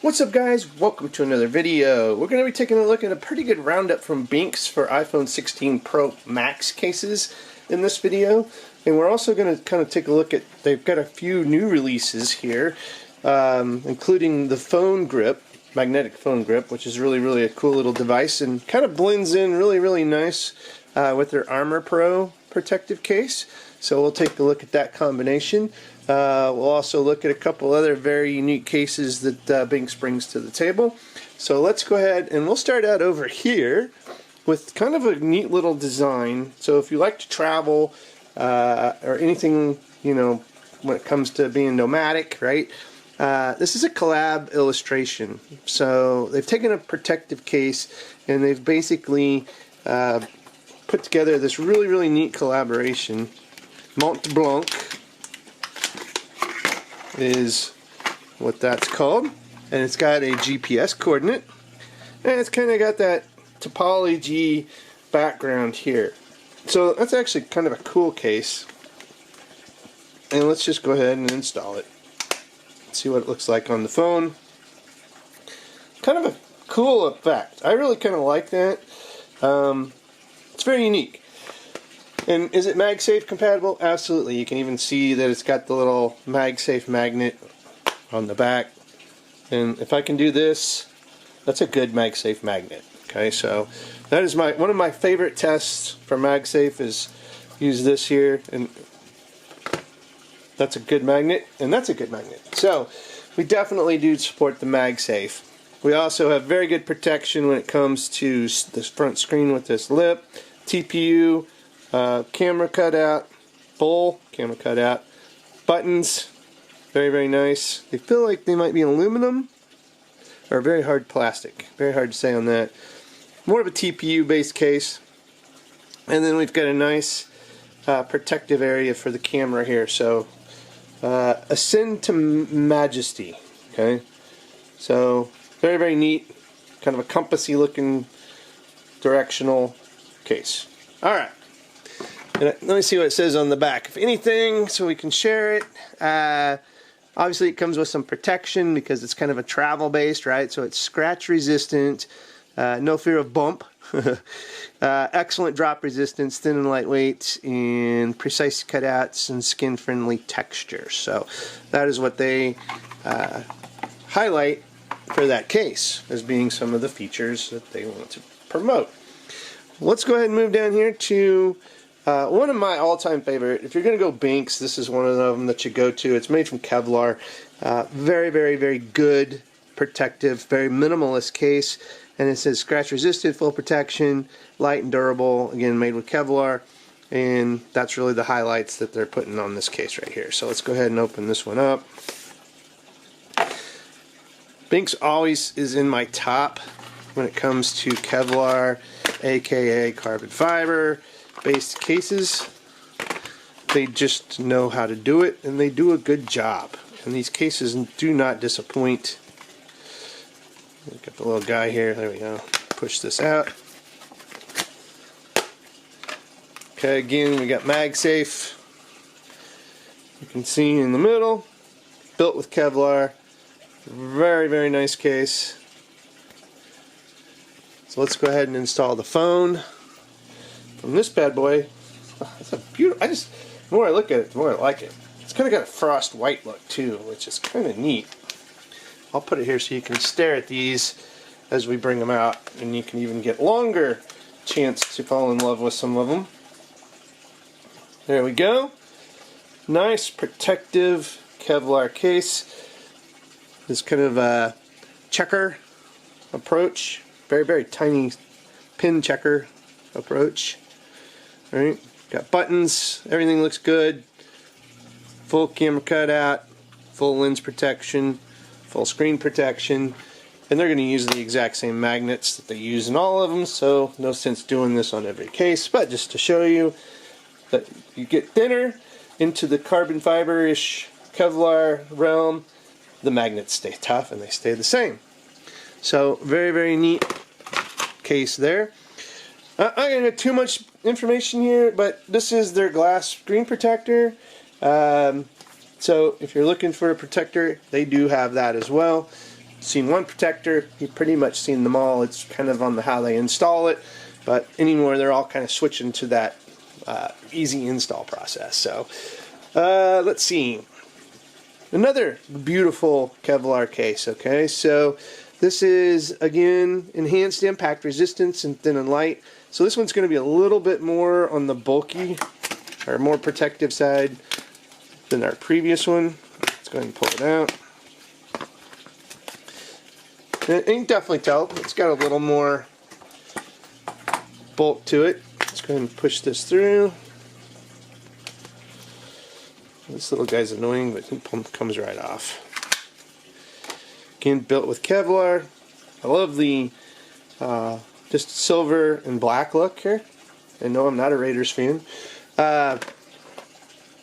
What's up guys, welcome to another video. We're going to be taking a look at a pretty good roundup from Benks for iPhone 16 Pro Max cases in this video. And we're also going to kind of take a look at, they've got a few new releases here, including the phone grip, magnetic phone grip, which is really a cool little device and kind of blends in really nice with their ArmorPop protective case. So we'll take a look at that combination. We'll also look at a couple other very unique cases that Benks brings to the table. So let's go ahead and we'll start out over here with kind of a neat little design. So if you like to travel or anything, you know, when it comes to being nomadic, right? This is a collab illustration. So they've taken a protective case and they've basically put together this really neat collaboration. Mont Blanc is what that's called, and it's got a GPS coordinate, and it's kind of got that topology background here. So that's actually kind of a cool case, and let's just go ahead and install it. See what it looks like on the phone. Kind of a cool effect. I really kind of like that. It's very unique. And is it MagSafe compatible? Absolutely. You can even see that it's got the little MagSafe magnet on the back. And if I can do this, that's a good MagSafe magnet. Okay, so that is one of my favorite tests for MagSafe is use this here, and that's a good magnet, and that's a good magnet. So we definitely do support the MagSafe. We also have very good protection when it comes to this front screen with this lip, TPU, camera cutout, full camera cutout, buttons, very nice. They feel like they might be aluminum or very hard plastic. Very hard to say on that. More of a TPU based case. And then we've got a nice protective area for the camera here. So ascend to majesty. Okay, so very neat, kind of a compassy looking directional case. All right. And let me see what it says on the back. If anything, so we can share it. Obviously, it comes with some protection because it's kind of a travel-based, right? So it's scratch resistant, no fear of bump, excellent drop resistance, thin and lightweight, and precise cutouts and skin-friendly texture. So that is what they highlight for that case as being some of the features that they want to promote. Let's go ahead and move down here to one of my all-time favorite. If you're going to go Benks, this is one of them that you go to. It's made from Kevlar. Very good, protective, very minimalist case. And it says scratch resistant, full protection, light and durable. Again, made with Kevlar. And that's really the highlights that they're putting on this case right here. So let's go ahead and open this one up. Benks always is in my top when it comes to Kevlar, aka carbon fiber based cases. They just know how to do it, and they do a good job. And these cases do not disappoint. Got the little guy here. There we go. Push this out. Okay, again, we got MagSafe. You can see in the middle, built with Kevlar. Very nice case. So let's go ahead and install the phone from this bad boy. Oh, that's a beautiful. The more I look at it, the more I like it. It's kind of got a frost white look too, which is kind of neat. I'll put it here so you can stare at these as we bring them out, and you can even get longer chance to fall in love with some of them. There we go. Nice protective Kevlar case. This kind of a checker approach. Very tiny pin checker approach. All right, got buttons, everything looks good. Full camera cutout, full lens protection, full screen protection, and they're going to use the exact same magnets that they use in all of them, so no sense doing this on every case, but just to show you that you get thinner into the carbon fiber-ish Kevlar realm, the magnets stay tough and they stay the same. So very neat case there. I don't have too much information here, but this is their glass screen protector. So if you're looking for a protector, they do have that as well. Seen one protector, you've pretty much seen them all. It's kind of on how they install it, but anymore they're all kind of switching to that easy install process. So let's see. Another beautiful Kevlar case. Okay, so this is again enhanced impact resistance and thin and light. So this one's going to be a little bit more on the bulky or more protective side than our previous one. Let's go ahead and pull it out. And you can definitely tell it's got a little more bulk to it. Let's go ahead and push this through. This little guy's annoying, but he comes right off. Again, built with Kevlar. I love the just silver and black look here. I know I'm not a Raiders fan.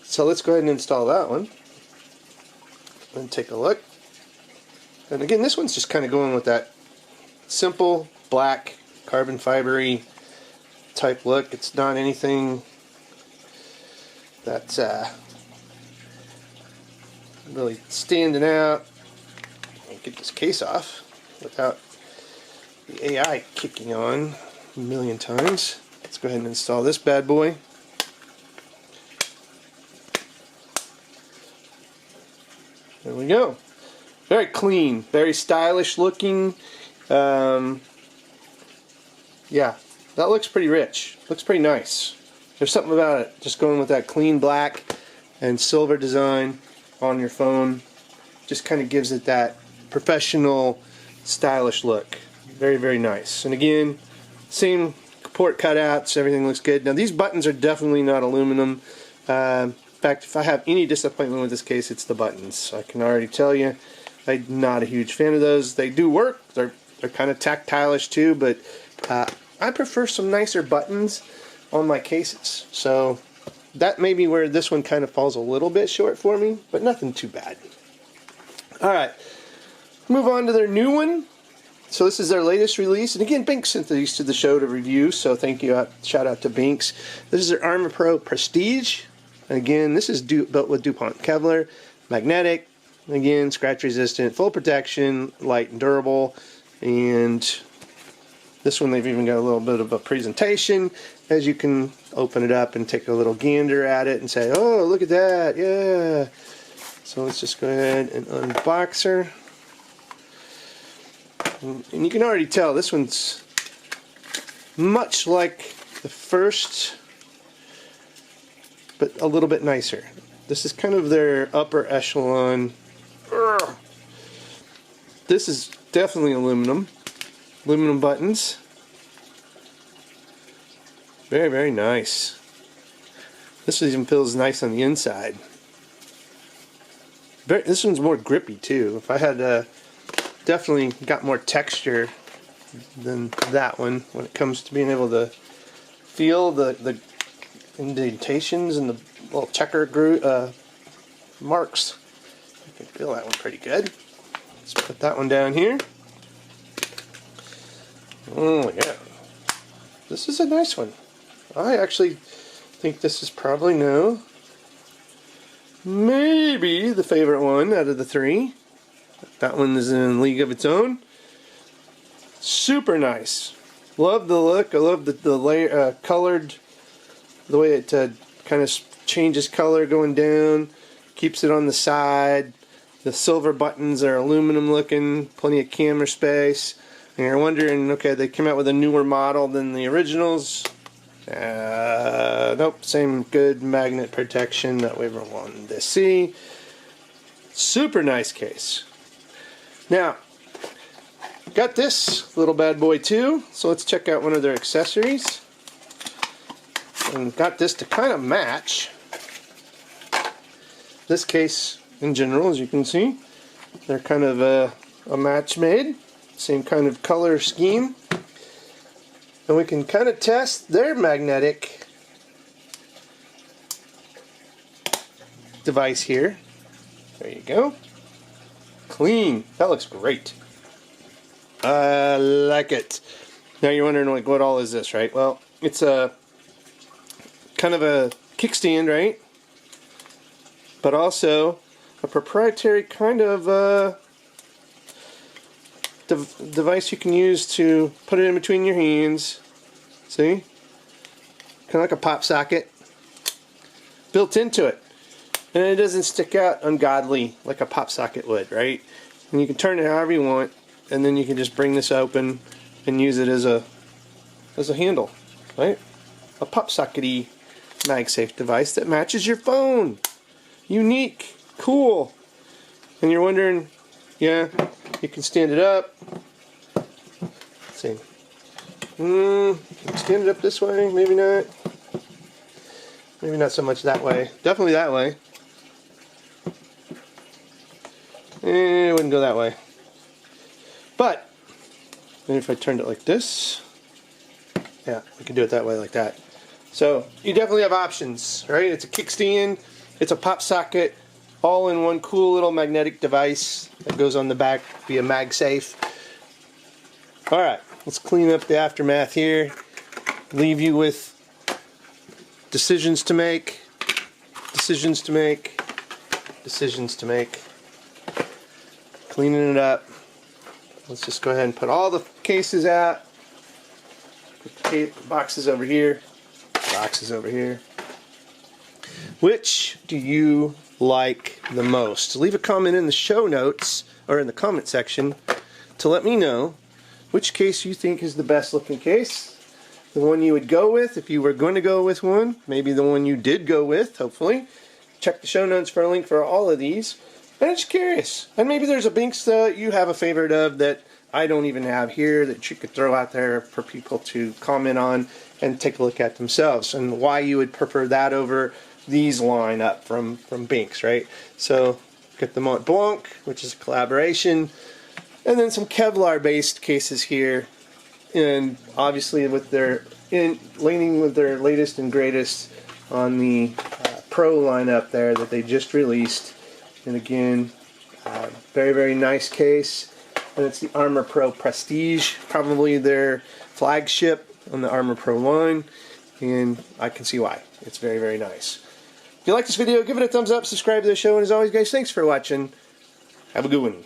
So let's go ahead and install that one and take a look. And again, this one's just kind of going with that simple black carbon fibery type look. It's not anything that's really standing out. I'll get this case off without the AI kicking on a million times. Let's go ahead and install this bad boy. There we go. Very clean, very stylish looking. Yeah, that looks pretty rich. Looks pretty nice. There's something about it, just going with that clean black and silver design on your phone. Just kind of gives it that professional, stylish look. Very, very nice. And again, same port cutouts, everything looks good. Now these buttons are definitely not aluminum. In fact, if I have any disappointment with this case, it's the buttons. I can already tell you, I'm not a huge fan of those. They do work. They're kind of tactile-ish too, but I prefer some nicer buttons on my cases. So that may be where this one kind of falls a little bit short for me, but nothing too bad. Alright, move on to their new one. So this is their latest release, and again, Benks sent these to the show to review, so thank you, shout out to Benks. This is their ArmorPro Prestige. Again, this is built with DuPont Kevlar, magnetic, again, scratch resistant, full protection, light and durable, and this one they've even got a little bit of a presentation, as you can open it up and take a little gander at it and say, oh, look at that, yeah. So let's just go ahead and unbox her. And you can already tell this one's much like the first, but a little bit nicer. This is kind of their upper echelon. This is definitely aluminum buttons. Very, very nice. This one even feels nice on the inside. This one's more grippy too. If I had definitely got more texture than that one when it comes to being able to feel the indentations and the little checker marks. I can feel that one pretty good. Let's put that one down here. Oh yeah, this is a nice one. I actually think this is probably maybe the favorite one out of the three. That one is in a league of its own. Super nice. Love the look. I love the layer colored, the way it kind of changes color going down, keeps it on the side. The silver buttons are aluminum looking, plenty of camera space. And you're wondering, okay, they came out with a newer model than the originals. Nope, same good magnet protection that we ever wanted to see. Super nice case. Now, got this little bad boy too, so let's check out one of their accessories. And got this to kind of match this case in general, as you can see. They're kind of a match made, same kind of color scheme. And we can kind of test their magnetic device here. There you go. Clean. That looks great. I like it. Now you're wondering, like, what all is this, right? Well, it's a kind of a kickstand, right? But also a proprietary kind of device you can use to put it in between your hands. See? Kind of like a pop socket built into it. And it doesn't stick out ungodly like a pop socket would, right? And you can turn it however you want, and then you can just bring this open and use it as a handle, right? A pop sockety MagSafe device that matches your phone. Unique, cool. And you're wondering, yeah, you can stand it up. Let's see. Stand it up this way, maybe not. Maybe not so much that way. Definitely that way. It wouldn't go that way. But, maybe if I turned it like this, yeah, we can do it that way like that. So, you definitely have options, right? It's a kickstand, it's a pop socket, all in one cool little magnetic device that goes on the back via MagSafe. Alright, let's clean up the aftermath here. Leave you with decisions to make, decisions to make, decisions to make. Cleaning it up. Let's just go ahead and put all the cases out. Put the boxes over here. Boxes over here. Which do you like the most? Leave a comment in the show notes or in the comment section to let me know which case you think is the best looking case. The one you would go with if you were going to go with one. Maybe the one you did go with, hopefully. Check the show notes for a link for all of these. I'm just curious. And maybe there's a Benks that you have a favorite of that I don't even have here that you could throw out there for people to comment on and take a look at themselves, and why you would prefer that over these line up from Benks, right? So, get the Mont Blanc, which is a collaboration, and then some Kevlar based cases here, and obviously with their leaning with their latest and greatest on the Pro lineup there that they just released. And again, very, very nice case. And it's the ArmorPop Prestige, probably their flagship on the ArmorPro line. And I can see why. It's very, very nice. If you like this video, give it a thumbs up, subscribe to the show, and as always, guys, thanks for watching. Have a good one.